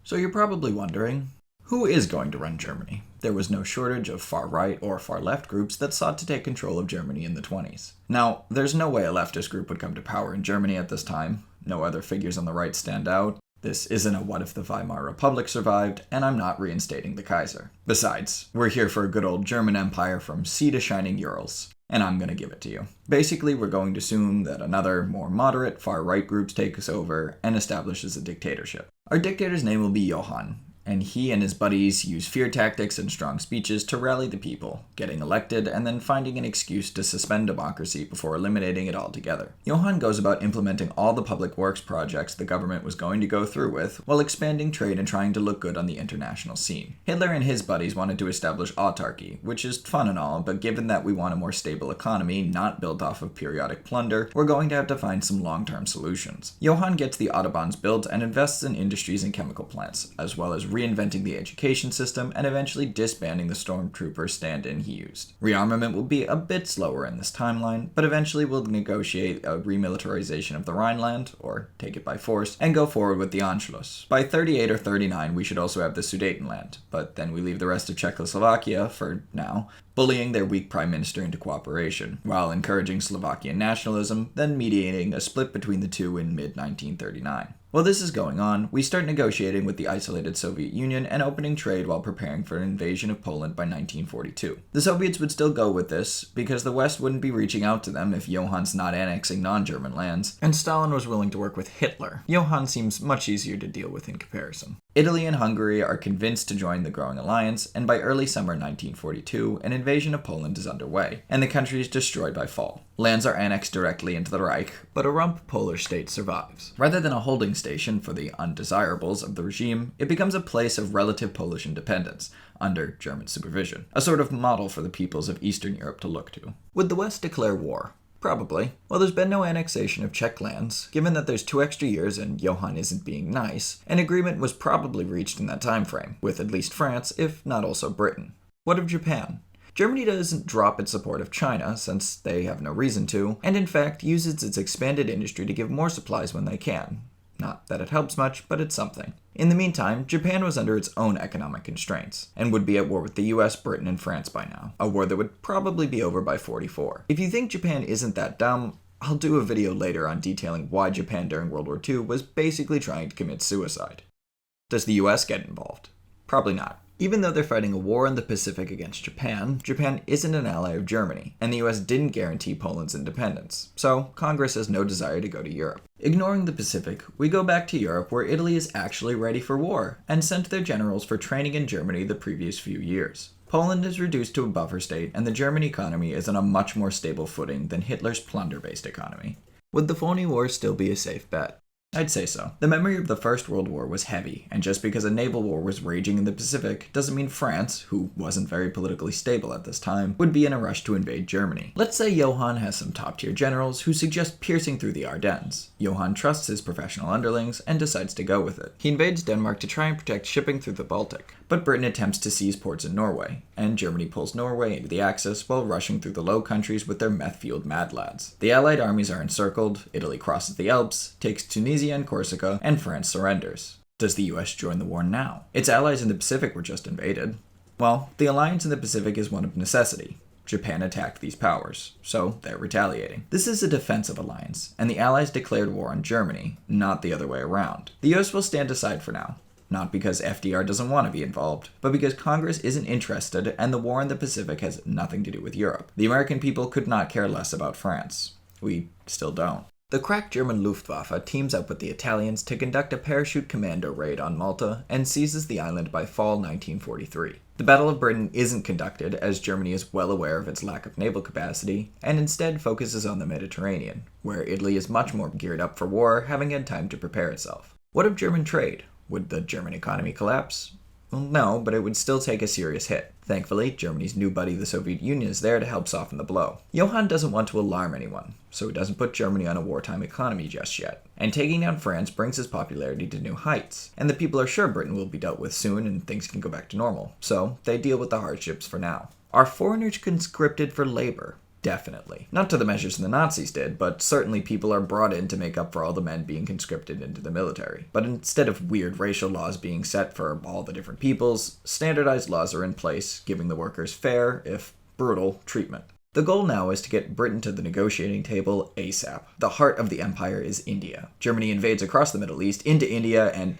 So you're probably wondering, who is going to run Germany? There was no shortage of far-right or far-left groups that sought to take control of Germany in the 20s. Now, there's no way a leftist group would come to power in Germany at this time. No other figures on the right stand out. This isn't a what if the Weimar Republic survived, and I'm not reinstating the Kaiser. Besides, we're here for a good old German Empire from sea to shining Urals. And I'm going to give it to you. Basically, we're going to assume that another, more moderate, far-right group takes over and establishes a dictatorship. Our dictator's name will be Johann, and he and his buddies use fear tactics and strong speeches to rally the people, getting elected and then finding an excuse to suspend democracy before eliminating it altogether. Johann goes about implementing all the public works projects the government was going to go through with, while expanding trade and trying to look good on the international scene. Hitler and his buddies wanted to establish autarky, which is fun and all, but given that we want a more stable economy, not built off of periodic plunder, we're going to have to find some long-term solutions. Johann gets the autobahns built and invests in industries and chemical plants, as well as reinventing the education system and eventually disbanding the stormtrooper stand-in he used. Rearmament will be a bit slower in this timeline, but eventually we'll negotiate a remilitarization of the Rhineland, or take it by force, and go forward with the Anschluss. By 38 or 39 we should also have the Sudetenland, but then we leave the rest of Czechoslovakia, for now, bullying their weak prime minister into cooperation, while encouraging Slovakian nationalism, then mediating a split between the two in mid-1939. While this is going on, we start negotiating with the isolated Soviet Union and opening trade while preparing for an invasion of Poland by 1942. The Soviets would still go with this, because the West wouldn't be reaching out to them if Johann's not annexing non-German lands, and Stalin was willing to work with Hitler. Johann seems much easier to deal with in comparison. Italy and Hungary are convinced to join the growing alliance, and by early summer 1942, an invasion of Poland is underway, and the country is destroyed by fall. Lands are annexed directly into the Reich, but a rump Polish state survives. Rather than a holding station for the undesirables of the regime, it becomes a place of relative Polish independence, under German supervision, a sort of model for the peoples of Eastern Europe to look to. Would the West declare war? Probably. Well, there's been no annexation of Czech lands. Given that there's 2 extra years and Johann isn't being nice, an agreement was probably reached in that time frame, with at least France, if not also Britain. What of Japan? Germany doesn't drop its support of China, since they have no reason to, and in fact uses its expanded industry to give more supplies when they can. Not that it helps much, but it's something. In the meantime, Japan was under its own economic constraints, and would be at war with the US, Britain, and France by now, a war that would probably be over by 44. If you think Japan isn't that dumb, I'll do a video later on detailing why Japan during World War II was basically trying to commit suicide. Does the US get involved? Probably not. Even though they're fighting a war in the Pacific against Japan, Japan isn't an ally of Germany, and the US didn't guarantee Poland's independence, so Congress has no desire to go to Europe. Ignoring the Pacific, we go back to Europe where Italy is actually ready for war, and sent their generals for training in Germany the previous few years. Poland is reduced to a buffer state, and the German economy is on a much more stable footing than Hitler's plunder-based economy. Would the phony war still be a safe bet? I'd say so. The memory of the First World War was heavy, and just because a naval war was raging in the Pacific doesn't mean France, who wasn't very politically stable at this time, would be in a rush to invade Germany. Let's say Johann has some top-tier generals who suggest piercing through the Ardennes. Johann trusts his professional underlings and decides to go with it. He invades Denmark to try and protect shipping through the Baltic, but Britain attempts to seize ports in Norway, and Germany pulls Norway into the Axis while rushing through the Low Countries with their meth-fueled mad lads. The Allied armies are encircled, Italy crosses the Alps, takes Tunisia and Corsica, and France surrenders. Does the US join the war now? Its allies in the Pacific were just invaded. Well, the alliance in the Pacific is one of necessity. Japan attacked these powers, so they're retaliating. This is a defensive alliance, and the Allies declared war on Germany, not the other way around. The US will stand aside for now. Not because FDR doesn't want to be involved, but because Congress isn't interested and the war in the Pacific has nothing to do with Europe. The American people could not care less about France. We still don't. The crack German Luftwaffe teams up with the Italians to conduct a parachute commando raid on Malta and seizes the island by fall 1943. The Battle of Britain isn't conducted, as Germany is well aware of its lack of naval capacity, and instead focuses on the Mediterranean, where Italy is much more geared up for war, having had time to prepare itself. What of German trade? Would the German economy collapse? Well, no, but it would still take a serious hit. Thankfully, Germany's new buddy, the Soviet Union, is there to help soften the blow. Johann doesn't want to alarm anyone, so he doesn't put Germany on a wartime economy just yet. And taking down France brings his popularity to new heights, and the people are sure Britain will be dealt with soon and things can go back to normal, so they deal with the hardships for now. Are foreigners conscripted for labor? Definitely. Not to the measures the Nazis did, but certainly people are brought in to make up for all the men being conscripted into the military. But instead of weird racial laws being set for all the different peoples, standardized laws are in place, giving the workers fair, if brutal, treatment. The goal now is to get Britain to the negotiating table ASAP. The heart of the empire is India. Germany invades across the Middle East into India, and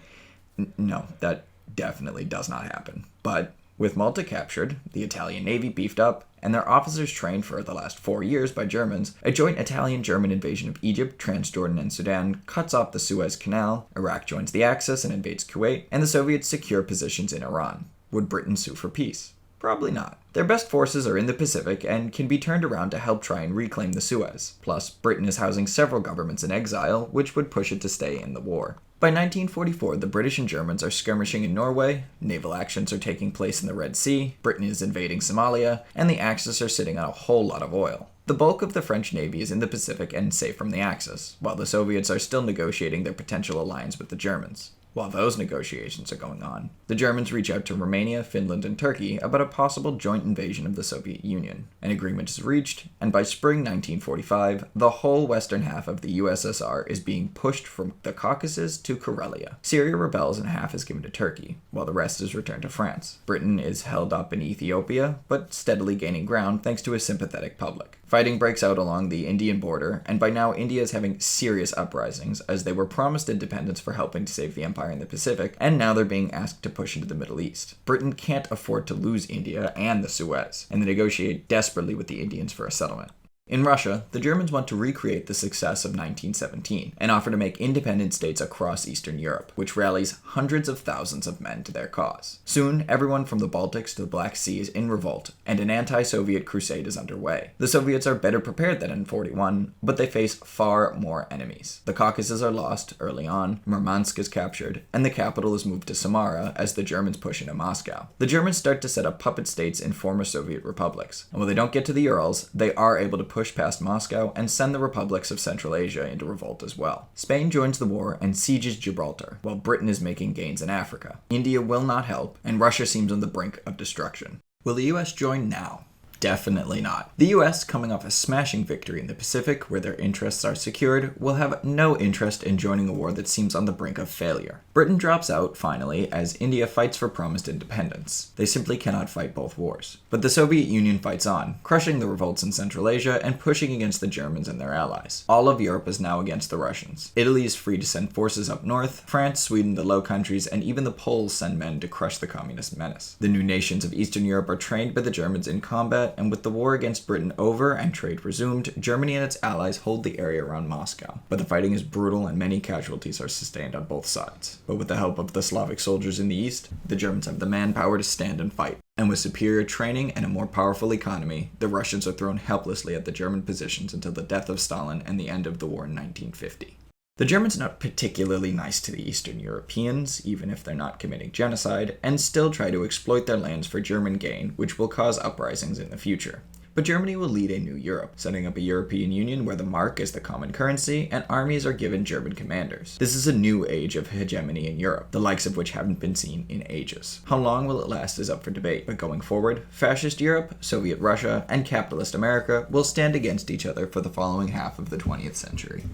no, that definitely does not happen. But with Malta captured, the Italian Navy beefed up, and their officers trained for the last 4 years by Germans, a joint Italian-German invasion of Egypt, Transjordan, and Sudan cuts off the Suez Canal, Iraq joins the Axis and invades Kuwait, and the Soviets secure positions in Iran. Would Britain sue for peace? Probably not. Their best forces are in the Pacific and can be turned around to help try and reclaim the Suez. Plus, Britain is housing several governments in exile, which would push it to stay in the war. By 1944, the British and Germans are skirmishing in Norway, naval actions are taking place in the Red Sea, Britain is invading Somalia, and the Axis are sitting on a whole lot of oil. The bulk of the French Navy is in the Pacific and safe from the Axis, while the Soviets are still negotiating their potential alliance with the Germans. While those negotiations are going on, the Germans reach out to Romania, Finland, and Turkey about a possible joint invasion of the Soviet Union. An agreement is reached, and by spring 1945, the whole western half of the USSR is being pushed from the Caucasus to Karelia. Syria rebels and half is given to Turkey, while the rest is returned to France. Britain is held up in Ethiopia, but steadily gaining ground thanks to a sympathetic public. Fighting breaks out along the Indian border, and by now India is having serious uprisings, as they were promised independence for helping to save the empire in the Pacific, and now they're being asked to push into the Middle East. Britain can't afford to lose India and the Suez, and they negotiate desperately with the Indians for a settlement. In Russia, the Germans want to recreate the success of 1917 and offer to make independent states across Eastern Europe, which rallies hundreds of thousands of men to their cause. Soon, everyone from the Baltics to the Black Sea is in revolt, and an anti-Soviet crusade is underway. The Soviets are better prepared than in 41, but they face far more enemies. The Caucasus are lost early on, Murmansk is captured, and the capital is moved to Samara as the Germans push into Moscow. The Germans start to set up puppet states in former Soviet republics, and while they don't get to the Urals, they are able to push past Moscow and send the republics of Central Asia into revolt as well. Spain joins the war and sieges Gibraltar, while Britain is making gains in Africa. India will not help, and Russia seems on the brink of destruction. Will the US join now? Definitely not. The US, coming off a smashing victory in the Pacific where their interests are secured, will have no interest in joining a war that seems on the brink of failure. Britain drops out, finally, as India fights for promised independence. They simply cannot fight both wars. But the Soviet Union fights on, crushing the revolts in Central Asia and pushing against the Germans and their allies. All of Europe is now against the Russians. Italy is free to send forces up north, France, Sweden, the Low Countries, and even the Poles send men to crush the communist menace. The new nations of Eastern Europe are trained by the Germans in combat, and with the war against Britain over and trade resumed, Germany and its allies hold the area around Moscow. But the fighting is brutal and many casualties are sustained on both sides. But with the help of the Slavic soldiers in the east, the Germans have the manpower to stand and fight. And with superior training and a more powerful economy, the Russians are thrown helplessly at the German positions until the death of Stalin and the end of the war in 1950. The Germans are not particularly nice to the Eastern Europeans, even if they're not committing genocide, and still try to exploit their lands for German gain, which will cause uprisings in the future. But Germany will lead a new Europe, setting up a European Union where the mark is the common currency and armies are given German commanders. This is a new age of hegemony in Europe, the likes of which haven't been seen in ages. How long will it last is up for debate, but going forward, fascist Europe, Soviet Russia, and capitalist America will stand against each other for the following half of the 20th century.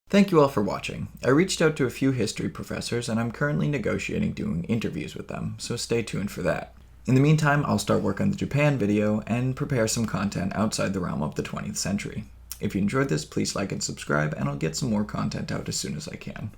Thank you all for watching. I reached out to a few history professors and I'm currently negotiating doing interviews with them, so stay tuned for that. In the meantime, I'll start work on the Japan video and prepare some content outside the realm of the 20th century. If you enjoyed this, please like and subscribe, and I'll get some more content out as soon as I can.